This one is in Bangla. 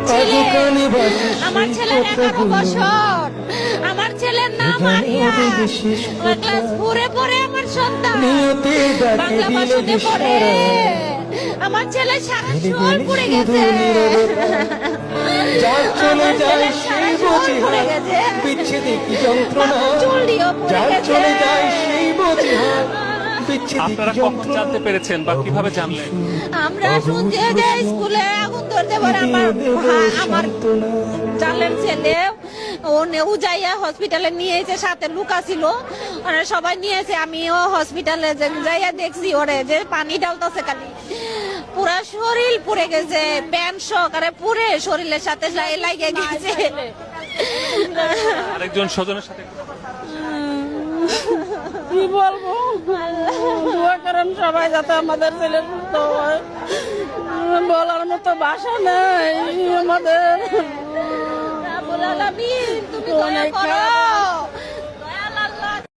ছেলে, আমার ছেলের 11 বছর, আমার ছেলের নাম আরিয়া, ক্লাস 4-এ পড়ে আমার সন্তান, বাংলা ভাষাতে পড়ে। আমার ছেলে সারা শরীর পুড়ে গেছে, যার চলে যায় সেই বোঝে পুড়ে গেছে, বিচ্ছেদে কি যন্ত্রণা, চুলটিও পুড়ে যার গেছে। চলে যায় সেই বোঝে বিচ্ছেদে কি আপনারা কখন যন্ত্রণা। জানতে পেরেছেন বা কিভাবে জানলেন? আমরা শুনছি যে স্কুলে আগুন ধরতে পারে আমার চালের ছেলে ও যাইয়া হসপিটালে নিয়েছে, সাথে লুকা ছিল, ওরা সবাই নিয়েছে। আমিও হসপিটালে যাইয়া দেখছি ওরে যে পানি ডালতেছে খালি, পুরা শরীর পুড়ে গেছে, প্যান্ট সহকারে পুড়ে শরীরের সাথে লাগে গেছে। আরেকজন স্বজনের সাথে কি বলবো, দোয়া করেন সবাই যাতে আমাদের ছেলে সুস্থ হয়। বলার মতো ভাষা নেই আমাদের। রাব্বুল আলামিন, তুমি দয়া অনেক করো।